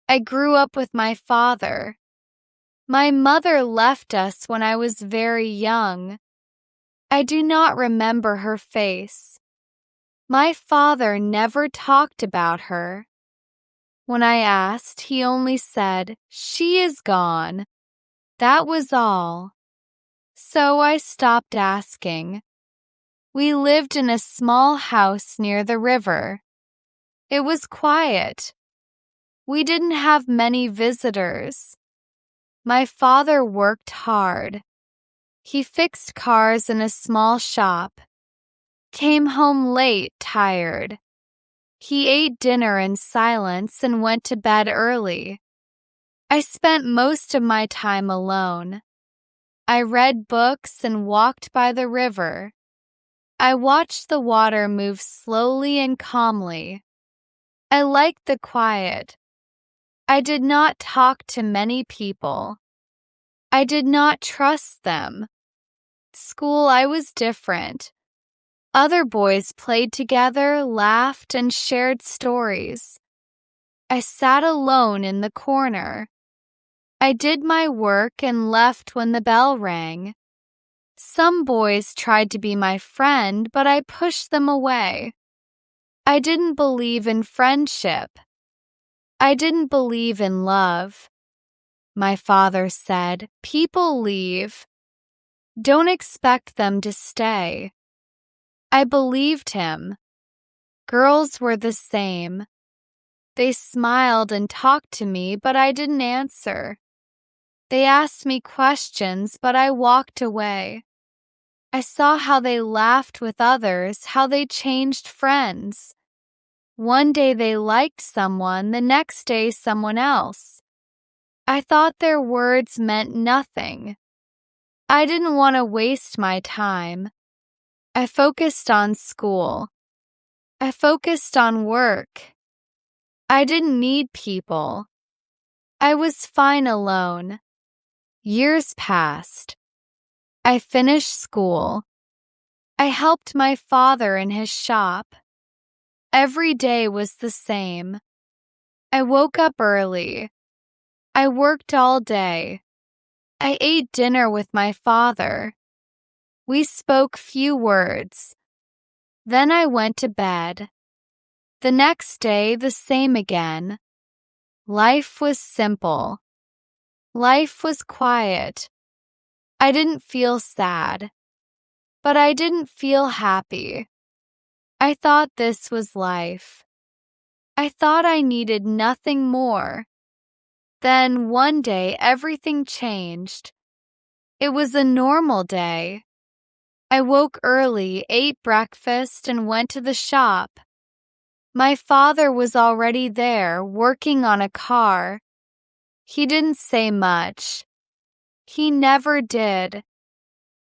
I grew up with my father. My mother left us when I was very young. I do not remember her face. My father never talked about her. When I asked, he only said, "She is gone." That was all. So I stopped asking. We lived in a small house near the river. It was quiet. We didn't have many visitors. My father worked hard. He fixed cars in a small shop. Came home late, tired. He ate dinner in silence and went to bed early. I spent most of my time alone. I read books and walked by the river. I watched the water move slowly and calmly. I liked the quiet. I did not talk to many people. I did not trust them. School, I was different. Other boys played together, laughed, and shared stories. I sat alone in the corner. I did my work and left when the bell rang. Some boys tried to be my friend, but I pushed them away. I didn't believe in friendship. I didn't believe in love. My father said, "People leave. Don't expect them to stay." I believed him. Girls were the same. They smiled and talked to me, but I didn't answer. They asked me questions, but I walked away. I saw how they laughed with others, how they changed friends. One day they liked someone, the next day someone else. I thought their words meant nothing. I didn't want to waste my time. I focused on school. I focused on work. I didn't need people. I was fine alone. Years passed. I finished school. I helped my father in his shop. Every day was the same. I woke up early. I worked all day. I ate dinner with my father. We spoke few words. Then I went to bed. The next day, the same again. Life was simple. Life was quiet. I didn't feel sad, but I didn't feel happy. I thought this was life. I thought I needed nothing more. Then one day everything changed. It was a normal day. I woke early, ate breakfast, and went to the shop. My father was already there, working on a car. He didn't say much. He never did.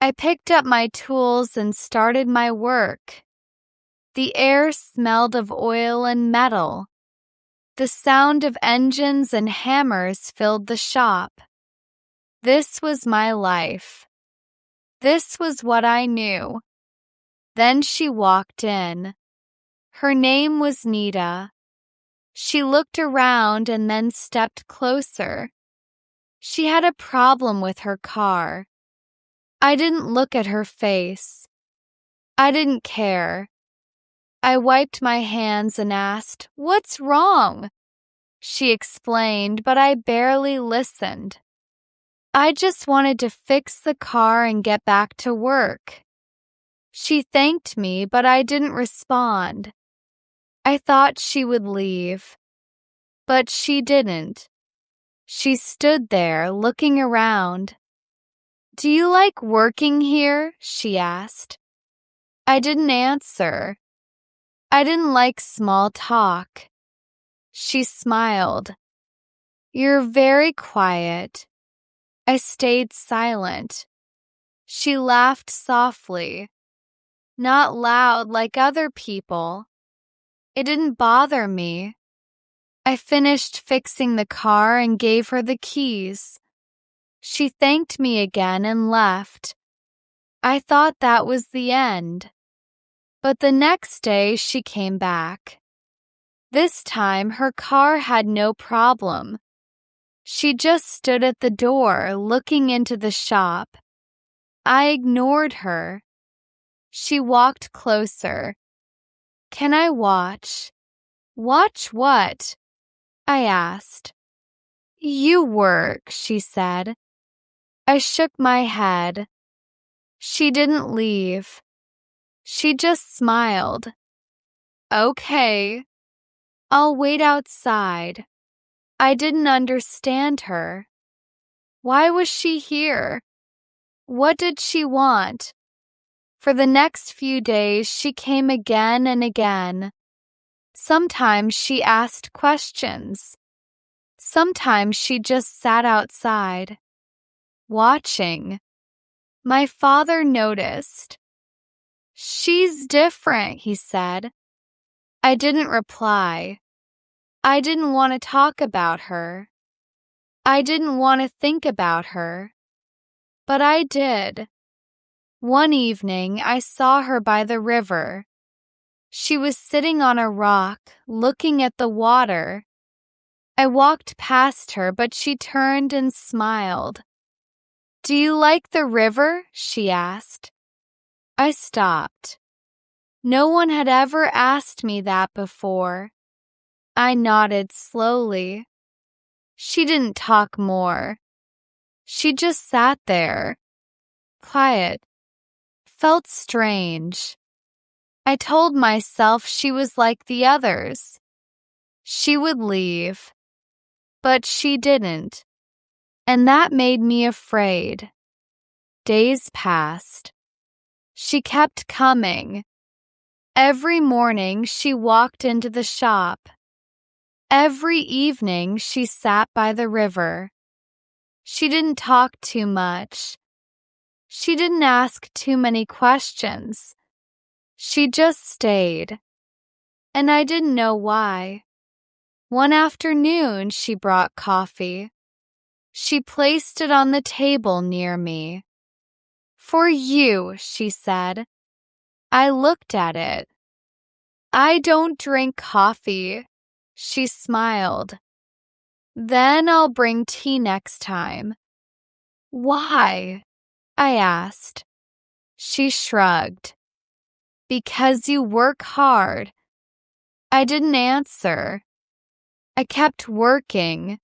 I picked up my tools and started my work. The air smelled of oil and metal. The sound of engines and hammers filled the shop. This was my life. This was what I knew. Then she walked in. Her name was Nita. She looked around and then stepped closer. She had a problem with her car. I didn't look at her face. I didn't care. I wiped my hands and asked, "What's wrong?" She explained, but I barely listened. I just wanted to fix the car and get back to work. She thanked me, but I didn't respond. I thought she would leave, but she didn't. She stood there, looking around. "Do you like working here?" she asked. I didn't answer. I didn't like small talk. She smiled. "You're very quiet." I stayed silent. She laughed softly, not loud like other people. It didn't bother me. I finished fixing the car and gave her the keys. She thanked me again and left. I thought that was the end. But the next day she came back. This time her car had no problem. She just stood at the door looking into the shop. I ignored her. She walked closer. "Can I watch?" "Watch what?" I asked. "You work," she said. I shook my head. She didn't leave. She just smiled. "Okay, I'll wait outside." I didn't understand her. Why was she here? What did she want? For the next few days, she came again and again. Sometimes she asked questions. Sometimes she just sat outside, watching. My father noticed. "She's different," he said. I didn't reply. I didn't want to talk about her. I didn't want to think about her. But I did. One evening, I saw her by the river. She was sitting on a rock, looking at the water. I walked past her, but she turned and smiled. "Do you like the river?" she asked. I stopped. No one had ever asked me that before. I nodded slowly. She didn't talk more. She just sat there, quiet. Felt strange. I told myself she was like the others. She would leave. But she didn't. And that made me afraid. Days passed. She kept coming. Every morning she walked into the shop. Every evening she sat by the river. She didn't talk too much. She didn't ask too many questions. She just stayed. And I didn't know why. One afternoon she brought coffee. She placed it on the table near me. "For you," she said. I looked at it. "I don't drink coffee." She smiled. "Then I'll bring tea next time." "Why?" I asked. She shrugged. "Because you work hard." I didn't answer. I kept working.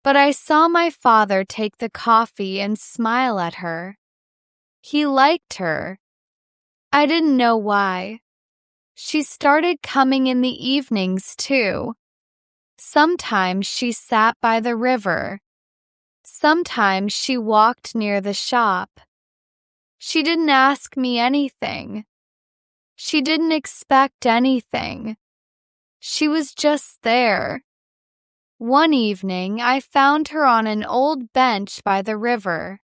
But I saw my father take the coffee and smile at her. He liked her. I didn't know why. She started coming in the evenings too. Sometimes she sat by the river. Sometimes she walked near the shop. She didn't ask me anything. She didn't expect anything. She was just there. One evening, I found her on an old bench by the river.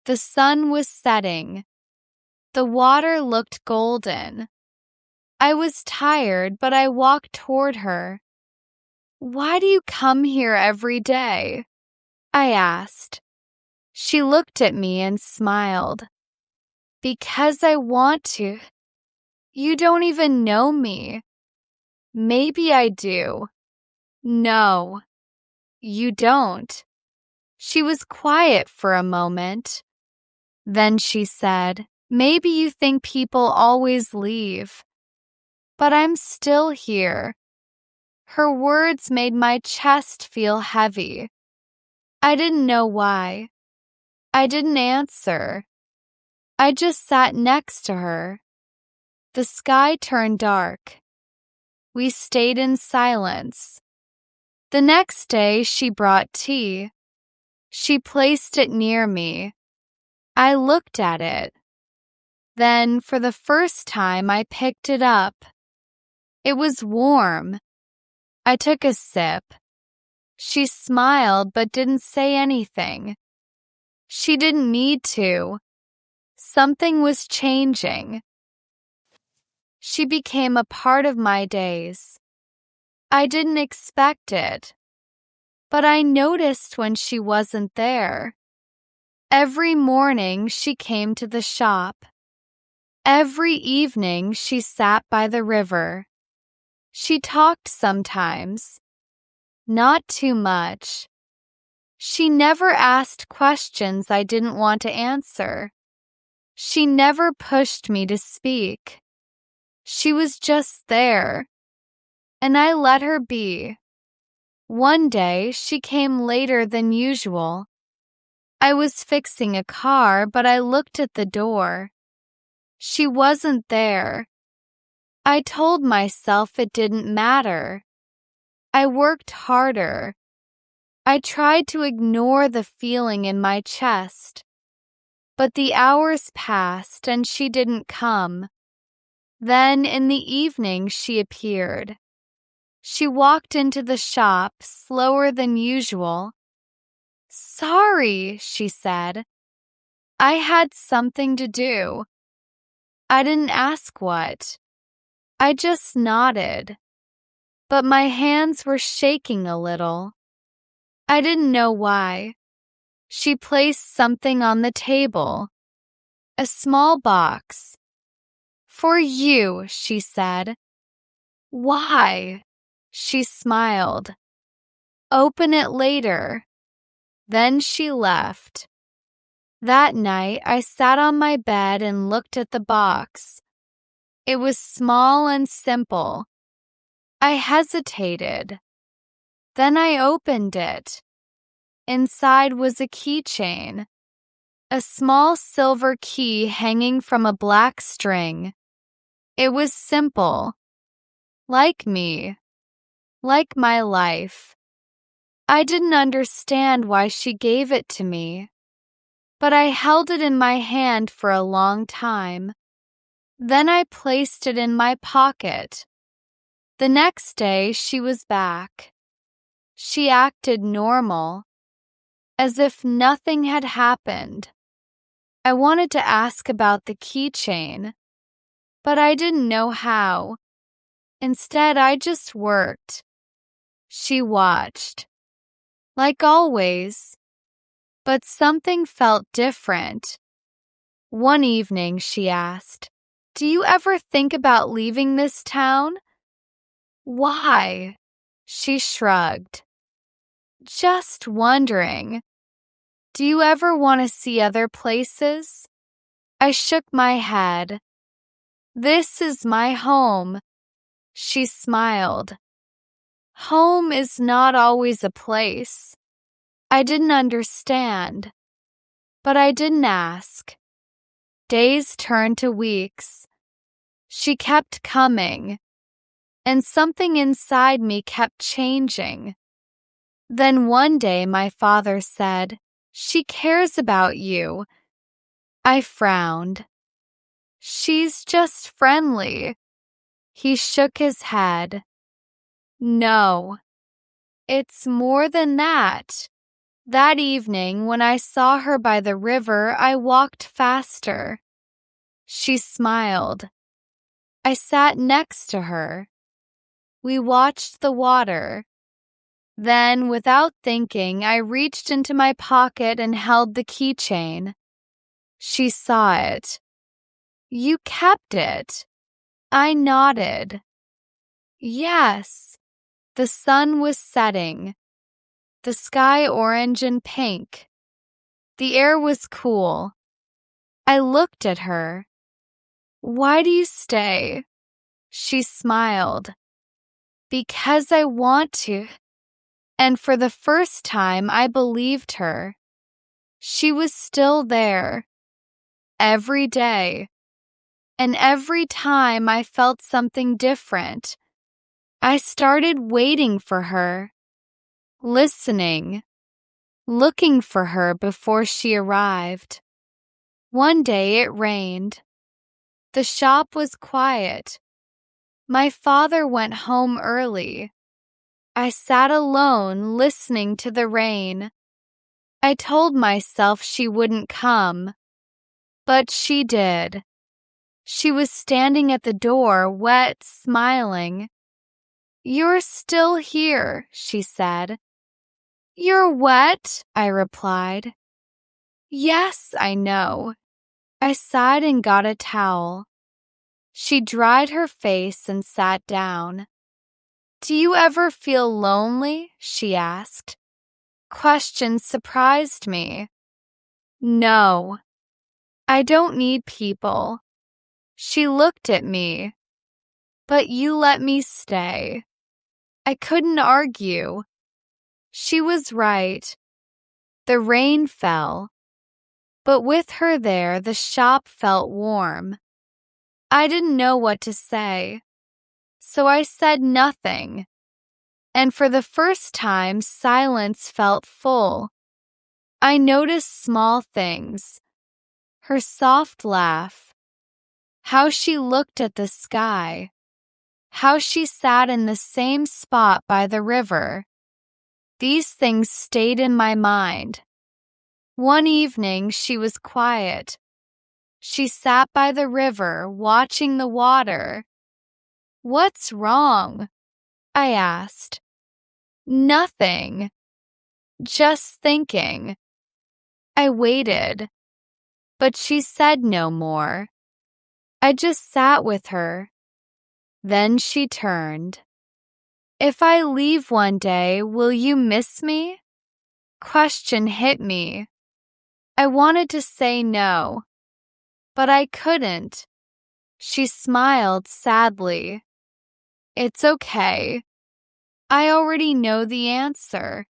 The sun was setting. The water looked golden. I was tired, but I walked toward her. "Why do you come here every day?" I asked. She looked at me and smiled. "Because I want to." "You don't even know me." "Maybe I do." "No, you don't." She was quiet for a moment. Then she said, "Maybe you think people always leave. But I'm still here." Her words made my chest feel heavy. I didn't know why. I didn't answer. I just sat next to her. The sky turned dark. We stayed in silence. The next day she brought tea. She placed it near me. I looked at it. Then, for the first time, I picked it up. It was warm. I took a sip. She smiled but didn't say anything. She didn't need to. Something was changing. She became a part of my days. I didn't expect it. But I noticed when she wasn't there. Every morning she came to the shop. Every evening she sat by the river. She talked sometimes, not too much. She never asked questions I didn't want to answer. She never pushed me to speak. She was just there, and I let her be. One day, she came later than usual. I was fixing a car, but I looked at the door. She wasn't there. I told myself it didn't matter. I worked harder. I tried to ignore the feeling in my chest. But the hours passed and she didn't come. Then in the evening she appeared. She walked into the shop slower than usual. "Sorry," she said. "I had something to do." I didn't ask what. I just nodded. But my hands were shaking a little. I didn't know why. She placed something on the table. A small box. "For you," she said. "Why?" She smiled. "Open it later." Then she left. That night, I sat on my bed and looked at the box. It was small and simple. I hesitated. Then I opened it. Inside was a keychain. A small silver key hanging from a black string. It was simple. Like me. Like my life. I didn't understand why she gave it to me, but I held it in my hand for a long time. Then I placed it in my pocket. The next day she was back. She acted normal, as if nothing had happened. I wanted to ask about the keychain, but I didn't know how. Instead, I just worked. She watched. Like always. But something felt different. One evening she asked, "Do you ever think about leaving this town?" "Why?" She shrugged. "Just wondering. Do you ever want to see other places?" I shook my head. "This is my home." She smiled. Home is not always a place. I didn't understand, but I didn't ask. Days turned to weeks. She kept coming, and something inside me kept changing. Then one day my father said, "She cares about you." I frowned. "She's just friendly." He shook his head. "No, it's more than that." That evening, when I saw her by the river, I walked faster. She smiled. I sat next to her. We watched the water. Then, without thinking, I reached into my pocket and held the keychain. She saw it. "You kept it." I nodded. Yes. The sun was setting. The sky orange and pink. The air was cool. I looked at her. "Why do you stay?" She smiled. "Because I want to." And for the first time, I believed her. She was still there. Every day. And every time I felt something different. I started waiting for her. Listening. Looking for her before she arrived. One day it rained. The shop was quiet. My father went home early. I sat alone listening to the rain. I told myself she wouldn't come, but she did. She was standing at the door, wet, smiling. "You're still here," she said. "You're wet," I replied. "Yes, I know." I sighed and got a towel. She dried her face and sat down. Do you ever feel lonely? She asked. Question surprised me. No, I don't need people. She looked at me. But you let me stay. I couldn't argue. She was right. The rain fell. But with her there, the shop felt warm. I didn't know what to say, so I said nothing. And for the first time, silence felt full. I noticed small things. Her soft laugh. How she looked at the sky. How she sat in the same spot by the river. These things stayed in my mind. One evening, she was quiet. She sat by the river, watching the water. What's wrong? I asked. Nothing. Just thinking. I waited, but she said no more. I just sat with her. Then she turned. If I leave one day, will you miss me? Question hit me. I wanted to say no, but I couldn't. She smiled sadly. It's okay. I already know the answer.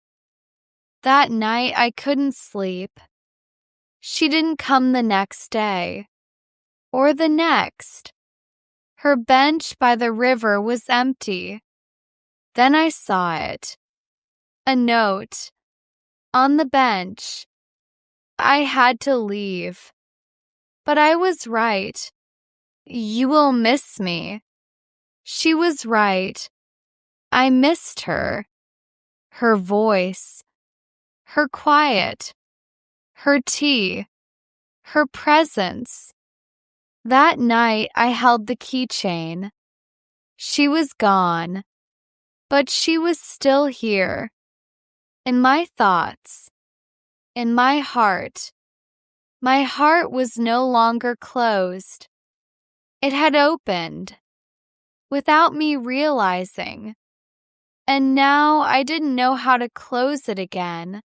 That night I couldn't sleep. She didn't come the next day, or the next. Her bench by the river was empty. Then I saw it. A note. On the bench. I had to leave. But I was right. You will miss me. She was right. I missed her. Her voice. Her quiet. Her tea. Her presence. That night I held the keychain. She was gone. But she was still here. In my thoughts. In my heart. My heart was no longer closed. It had opened. Without me realizing. And now I didn't know how to close it again.